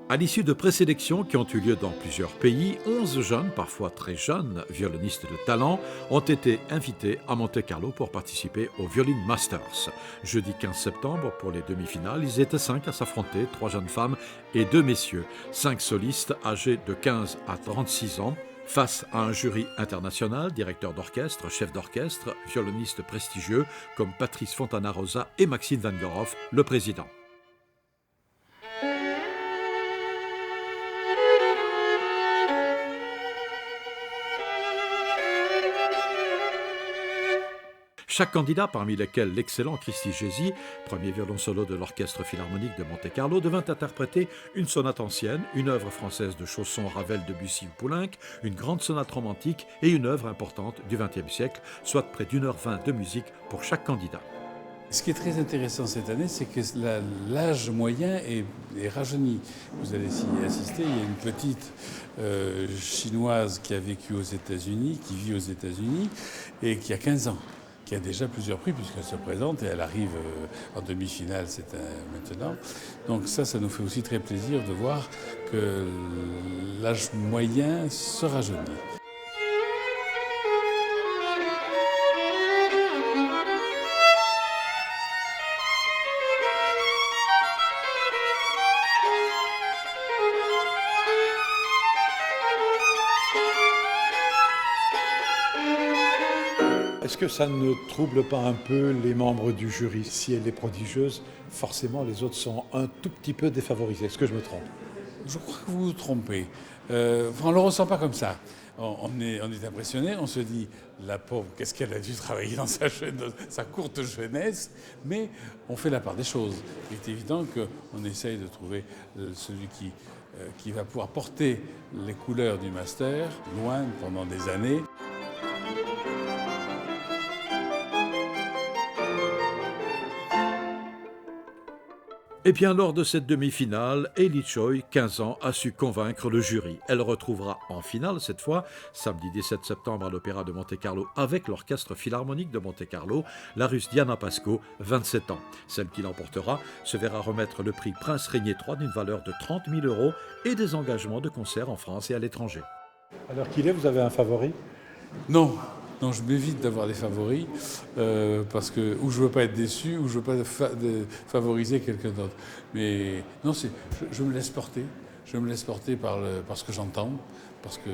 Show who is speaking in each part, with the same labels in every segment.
Speaker 1: À l'issue de présélections qui ont eu lieu dans plusieurs pays, 11 jeunes, parfois très jeunes, violonistes de talent, ont été invités à Monte-Carlo pour participer au Violin Masters. Jeudi 15 septembre, pour les demi-finales, ils étaient 5 à s'affronter, 3 jeunes femmes et 2 messieurs, 5 solistes âgés de 15 à 36 ans, face à un jury international, directeur d'orchestre, chef d'orchestre, violonistes prestigieux comme Patrice Fontana-Rosa et Maxime Van Goroff, le président. Chaque candidat, parmi lesquels l'excellent Christy Gesy, premier violon solo de l'Orchestre Philharmonique de Monte-Carlo, devint interpréter une sonate ancienne, une œuvre française de Chausson, Ravel, Debussy ou Poulenc, une grande sonate romantique et une œuvre importante du XXe siècle, soit près d'1h20 de musique pour chaque candidat.
Speaker 2: Ce qui est très intéressant cette année, c'est que l'âge moyen est rajeuni. Vous allez s'y assister, il y a une petite chinoise qui a vécu aux États-Unis, qui vit aux États-Unis et qui a 15 ans, qui a déjà plusieurs prix puisqu'elle se présente et elle arrive en demi-finale maintenant. Donc ça nous fait aussi très plaisir de voir que l'âge moyen se rajeunit.
Speaker 3: Est-ce que ça ne trouble pas un peu les membres du jury? Si elle est prodigieuse, forcément les autres sont un tout petit peu défavorisés. Est-ce que je me trompe?
Speaker 2: Je crois que vous vous trompez. On ne le ressent pas comme ça. On est impressionné, on se dit, la pauvre, qu'est-ce qu'elle a dû travailler dans sa courte jeunesse, mais on fait la part des choses. Il est évident qu'on essaye de trouver celui qui va pouvoir porter les couleurs du master loin pendant des années.
Speaker 1: Eh bien, lors de cette demi-finale, Ellie Choi, 15 ans, a su convaincre le jury. Elle retrouvera en finale, cette fois, samedi 17 septembre à l'Opéra de Monte-Carlo, avec l'Orchestre Philharmonique de Monte-Carlo, la Russe Diana Pasco, 27 ans. Celle qui l'emportera se verra remettre le prix Prince Régnier III d'une valeur de 30 000 € et des engagements de concert en France et à l'étranger.
Speaker 3: Alors qu'il est, vous avez un favori?
Speaker 2: Non, je m'évite d'avoir des favoris parce que ou je veux pas être déçu ou je veux pas favoriser quelqu'un d'autre. Mais non, je me laisse porter. Je me laisse porter par ce que j'entends, parce que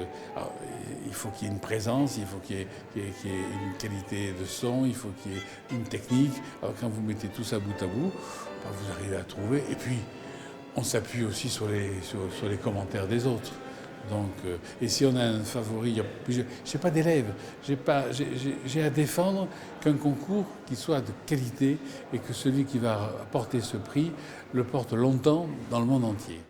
Speaker 2: il faut qu'il y ait une présence, il faut qu'il y ait une qualité de son, il faut qu'il y ait une technique. Alors quand vous mettez tout ça bout à bout, vous arrivez à trouver. Et puis on s'appuie aussi sur les commentaires des autres. Donc, et si on a un favori, je n'ai pas d'élèves, j'ai à défendre qu'un concours qui soit de qualité et que celui qui va porter ce prix le porte longtemps dans le monde entier.